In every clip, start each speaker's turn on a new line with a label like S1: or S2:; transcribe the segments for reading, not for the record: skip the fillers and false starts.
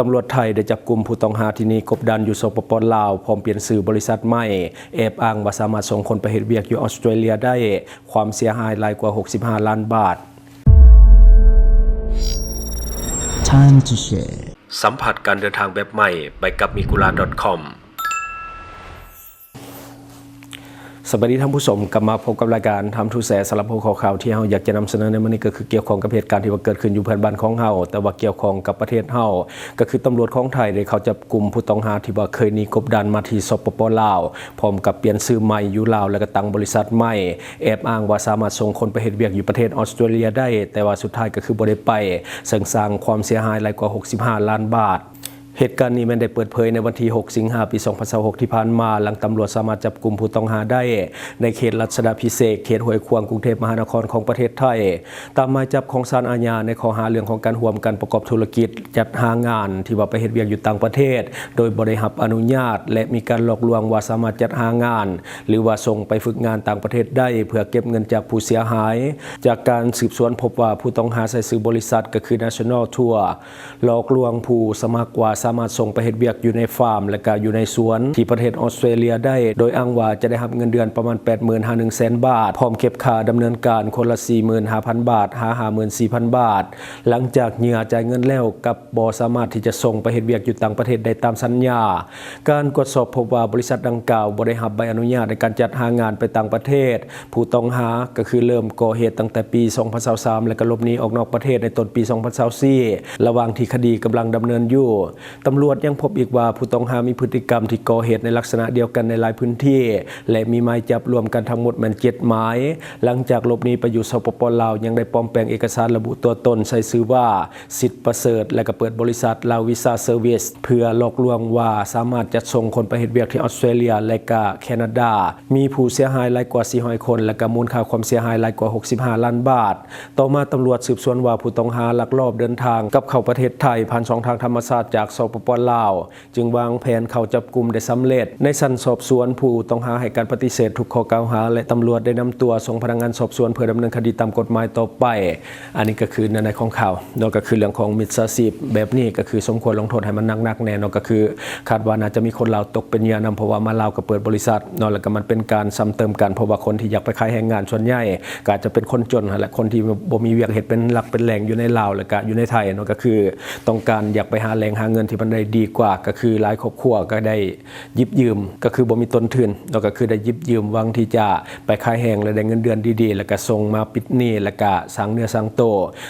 S1: ตำรวจไทยได้จับกลุ่มผู้ต้องหาที่หนีกบดานอยู่สปป.ลาวพร้อมเปลี่ยนชื่อบริษัทใหม่แอบอ้างว่าสามารถส่งคนไปเฮ็ดเวียกอยู่ออสเตรเลียได้ความเสียหายหลายกว่า65ล้านบาท
S2: Time to share
S1: สัมผัสการเดินทางแบบใหม่ไปกับmikulan.com สวัสดีท่านผู้ชมกลับมาพบกับรายการทำทูแสสารพัดข่าวที่เราอยากจะนำเสนอในวันนี้ก็คือเกี่ยวข้องกับเหตุการณ์ที่เกิดขึ้นอยู่เพื่อนบ้านของเราแต่ว่าเกี่ยวข้องกับประเทศเราก็คือตำรวจของไทยได้เขาจับกลุ่มผู้ต้องหาที่ว่าเคยหนีกบดานมาที่สปป.ลาวพร้อมกับเปลี่ยนชื่อใหม่อยู่ลาวแล้วก็ตั้งบริษัทใหม่แอบอ้างว่าสามารถส่งคนไปเฮ็ดเวียกอยู่ประเทศออสเตรเลียได้แต่ว่าสุดท้ายก็คือบ่ได้ไปซึ่งสร้างความเสียหายหลายกว่า65ล้านบาทเหตุการณ์นี้มันได้เปิดเผยในวันที่6สิงหาคมปี2026ที่ผ่านมาหลังตำรวจสามารถจับกลุ่มผู้ต้องหาได้ในเขตรัชดาภิเษกเขตห้วยขวางกรุงเทพมหานครของประเทศไทยตามหมายจับของศาลอาญาในข้อหาเรื่องของการร่วมกันประกอบธุรกิจจัดหางานที่ว่าไปเฮ็ดเวียกอยู่ต่างประเทศโดยบ่ได้รับอนุญาตและมีการหลอกลวงว่าสามารถจัดหางานหรือว่าส่งไปฝึกงานต่างประเทศได้เพื่อเก็บเงินจากผู้เสียหายจากการสืบสวนพบว่าผู้ต้องหาใช้ชื่อบริษัทก็คือ National Tour หลอกลวงผู้สมัครว่าสามารถส่งไปเฮ็ดอยู่ในฟาร์มและก็อยู่ในสวนที่ประเทศออสเตรเลียได้โดยอ้างว่าจะได้รับเงินเดือนประมาณ 85,100,000 บาทพร้อมเก็บค่าดำเนินการคนละ 45,000 บาท54,000 บาทหลังจากเหยื่อจ่ายเงินแล้วกับบ่สามารถที่จะส่งไปเฮ็ดเวียกอยู่ต่างประเทศได้ตามสัญญาการตรวจสอบพบว่าบริษัทดังกล่าวบ่ได้รับใบอนุญาตในการจัดหางานไปต่างประเทศผู้ต้องหาก็คือเริ่มก่อเหตุตั้งแต่ปี2023และก็หลบหนีออกนอกประเทศในต้นปี2024ระหว่างที่คดีกำลังดำเนินอยู่ตำรวจยังพบอีกว่าผู้ต้องหามีพฤติกรรมที่ก่อเหตุในลักษณะเดียวกันในหลายพื้นที่และมีหมายจับรวมกันทั้งหมด7 หมายหลังจากหลบหนีไปอยู่สปป.ลาวยังได้ปลอมแปลงเอกสารระบุตัวตนใช้ชื่อว่าสิทธิ์ประเสริฐและก็เปิดบริษัทลาววีซ่าเซอร์วิสเพื่อหลอกลวงว่าสามารถจัดส่งคนไปเฮ็ดเวียกที่ออสเตรเลียและก็แคนาดามีผู้เสียหายหลายกว่า400คนและก็มูลค่าความเสียหายหลายกว่า65ล้านบาทต่อมาตำรวจสืบสวนว่าผู้ต้องหาลักลอบเดินทางกลับเข้าประเทศไทยผ่านช่องทางธรรมชาติจากสปป.ลาวจึงวางแผนเข้าจับกุมได้สำเร็จในชั้นสอบสวนผู้ต้องหาให้การปฏิเสธทุกข้อกล่าวหาและตำรวจได้นำตัวส่งพนักงานสอบสวนเพื่อดำเนินคดีตามกฎหมายต่อไปอันนี้ก็คือในของข่าวนอกก็คือเรื่องของมิจฉาชีพแบบนี้ก็คือสมควรลงโทษให้มันหนักๆแน่นอนก็คือคาดว่าน่าจะมีคนลาวตกเป็นเหยื่อนำเพราะว่ามาลาวก็เปิดบริษัทนอกแล้วก็มันเป็นการซ้ำเติมกันเพราะว่าคนที่อยากไปขายแรงงานส่วนใหญ่ก็อาจจะเป็นคนจนและคนที่บ่มีเวียกเฮ็ดเป็นหลักเป็นแหล่งอยู่ในลาวแล้วก็อยู่ในไทยเนาะก็คือต้องการอยากไปหาแรงหาเงินที่มันได้ดีกว่าก็คือหลายครอบครัวก็ได้ยิบยืมก็คือบ่มีต้นทุนแล้วก็คือได้ยิบยืมหวังที่จะไปขายแห้งและได้เงินเดือนดีๆแล้วก็ส่งมาปิดหนี้แล้วก็สร้างเนื้อสร้างโต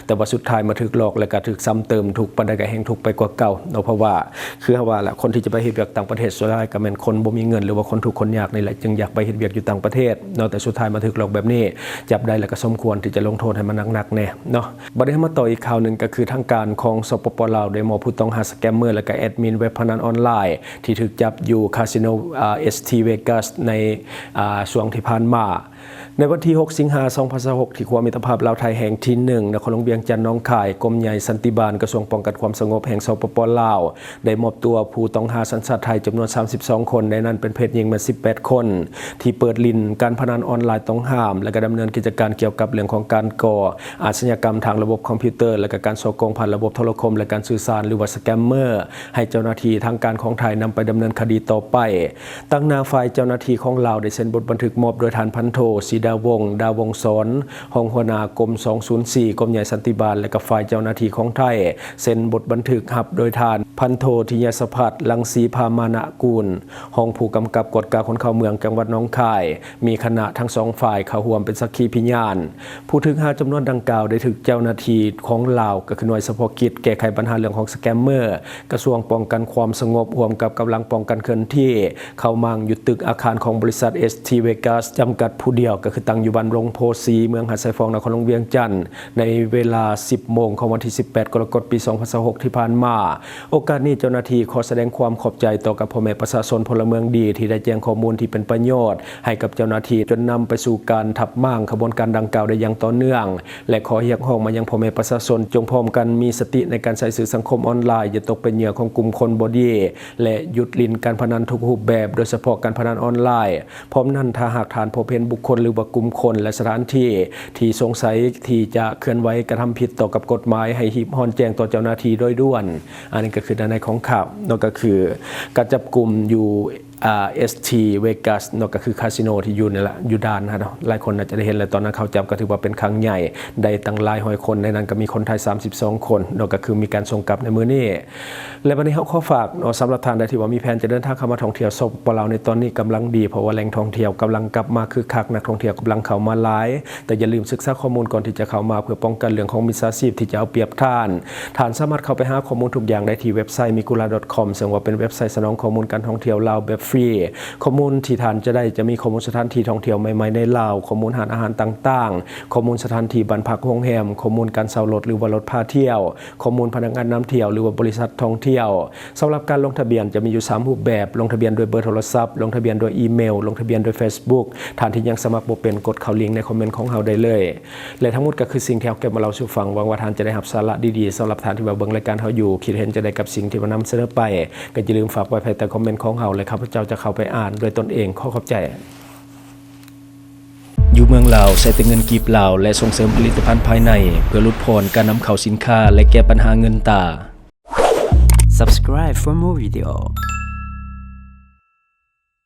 S1: แต่ว่าสุดท้ายมาถูกหลอกแล้วก็ถูกซ้ำเติมถูกปานใดก็แห้งถูกไปกว่าเก่าเนาะเพราะว่าคือว่าละคนที่จะไปเฮ็ดเวียกต่างประเทศส่วนใหญ่ก็แม่นคนบ่มีเงินหรือว่าคนทุกข์คนยากนี่แหละจึงอยากไปเฮ็ดเวียกอยู่ต่างประเทศเนาะแต่สุดท้ายมาถูกหลอกแบบนี้จับได้แล้วก็สมควรที่จะลงโทษให้มันหนักๆแน่เนาะบ่ได้มาต่ออีกข่าวนึงก็คือทางการของสปป.ลาวได้มอบผู้ต้องหาสแกมเมอร์และก็แอดมินเว็บพนันออนไลน์ที่ถูกจับอยู่คาสิโนST Vegas ในช่วงที่ผ่านมาในวันที่6สิงหาคม2026ที่ครัวมิตรภาพลาวไทยแห่งที่1นครหลวงเวียงจันทน์หนองคายกรมใหญ่สันติบาลกระทรวงป้องกันความสงบแห่งสปป.ลาวได้มอบตัวผู้ต้องหาสัญชาติไทยจำนวน32คนในนั้นเป็นเพศหญิงมา18คนที่เปิดลินการพนันออนไลน์ต้องห้ามและก็ดำเนินกิจการเกี่ยวกับเรื่องของการก่ออาชญากรรมทางระบบคอมพิวเตอร์และก็การฉกโกงผ่านระบบโทรคมและการสื่อสารหรือว่าสแกมเมอร์ให้เจ้าหน้าที่ทางการของไทยนำไปดำเนินคดีต่อไปตั้งหน้าฝ่ายเจ้าหน้าที่ของลาวได้เซ็นบทบันทึกมอบโดยฐานพันโทศิดาวงศ์ดาวงศรห้องหัวหน้ากรม204กรมใหญ่สันติบาลและก็ฝ่ายเจ้าหน้าที่ของไทยเซ็นบทบันทึกรับโดยฐานพันโทธิยสภัทรลังสีพามานะกูลห้องผู้กำกับกฎการคนเข้าเมืองจังหวัดหนองคายมีคณะทั้งสองฝ่ายเข้าร่วมเป็นสักขีพยานผู้ถึง5จำนวนดังกล่าวได้ถูกเจ้าหน้าที่ของลาวก็คือหน่วยเฉพาะกิจแก้ไขปัญหาเรื่องของสแกมเมอร์กระทรวงป้องกันความสงบร่วมกับกำลังป้องกันเคลื่อนที่เข้ามังอยู่ตึกอาคารของบริษัท ST Vegas จำกัดผู้เดียวก็คือตั้งอยู่บ้านรงโพสีเมืองหาดทรายฟองนครหลวงเวียงจันทน์ในเวลา 10 โมงของวันที่18 กรกฎาคมปี2026ที่ผ่านมาโอกาสนี้เจ้าหน้าที่ขอแสดงความขอบใจต่อกับพ่อแม่ประชาชนพลเมืองดีที่ได้แจ้งข้อมูลที่เป็นประโยชน์ให้กับเจ้าหน้าที่จนนำไปสู่การทับม้างขบวนการดังกล่าวได้อย่างต่อเนื่องและขอเรียกร้องมายังพ่อแม่ประชาชนจงพร้อมกันมีสติในการใช้สื่อสังคมออนไลน์อย่าตกเป็นเหยื่อของกลุ่มคนบ่ดีและหยุดลินการพนันทุกรูปแบบโดยเฉพาะการพนันออนไลน์พร้อมนั้นถ้าหากฐานพบเห็นบุคคล คนหรือว่ากลุ่มคนและสถานที่ที่สงสัยที่จะเคลื่อนไหวกระทำผิดต่อกับกฎหมายให้รีบฮ้อนแจ้งต่อเจ้าหน้าที่โดยด่วนอันนี้ก็คือด้านในของข่าวนั่นก็คือการจับกลุ่มอยู่ST Vegas นอกก็คือคาสิโนที่อยู่นี่แหละอยู่ด้านนะเนาะหลายคนอาจจะได้เห็นเลยตอนนั้นเขาจับก็ถือว่าเป็นครั้งใหญ่ได้ตั้งหลายร้อยคนในนั้นก็มีคนไทย32คนนอกก็คือมีการส่งกลับในมื้อนี้และวันนี้เขาขอฝากเนาะสำหรับท่านใดที่ว่ามีแผนจะเดินทางเข้ามาท่องเที่ยวสปปลาวในตอนนี้กำลังดีเพราะว่าแหล่งท่องเที่ยวกำลังกลับมาคึกคักนักท่องเที่ยวกำลังเข้ามาหลายแต่อย่าลืมศึกษาข้อมูลก่อนที่จะเข้ามาเพื่อป้องกันเรื่องของมิจฉาชีพที่จะเอาเปรียบท่านสามารถเข้าไปหาข้อมูลทุกอย่างได้ที่เว็บไซต์ mikula.com ซึ่งว่าเป็นเว็บไซต์สนองข้อมูลการท่องเที่ยวลาวแบบฟรีข้อมูลที่ท่านจะได้จะมีข้อมูลสถานที่ท่องเที่ยวใหม่ๆในลาวข้อมูลอาหารต่างๆข้อมูลสถานที่บ้านพักโรงแรมข้อมูลการเช่ารถหรือว่ารถพาเที่ยวข้อมูลพนักงานนำเที่ยวหรือว่าบริษัทท่องเที่ยวสำหรับการลงทะเบียนจะมีอยู่3รูปแบบลงทะเบียนโดยเบอร์โทรศัพท์ลงทะเบียนโดยอีเมลลงทะเบียนโดย Facebook ท่านที่ยังสมัครบ่เป็นกดเข้าลิงก์ในคอมเมนต์ของเราได้เลยและทั้งหมดก็คือสิ่งที่เราเก็บมาเล่าสู่ฟังหวังว่าท่านจะได้รับสาระดีๆสำหรับท่านที่ว่าเบิ่งรายการเราอยู่คิดเห็นจะได้กับสิ่งที่เรานำเสนอไปก็อย่าลืมฝากไว้ภายใต้คอมเมนต์ของเราเลยข้าพเจ้าจะเข้าไปอ่านด้วยตนเองขอขอบใจอยู่เมืองลาวใช้แต่เงินกีบลาวและส่งเสริมผลิตภัณฑ์ภายในเพื่อลดพรการนำเข้าสินค้าและแก้ปัญหาเงินตา
S2: Subscribe for more video.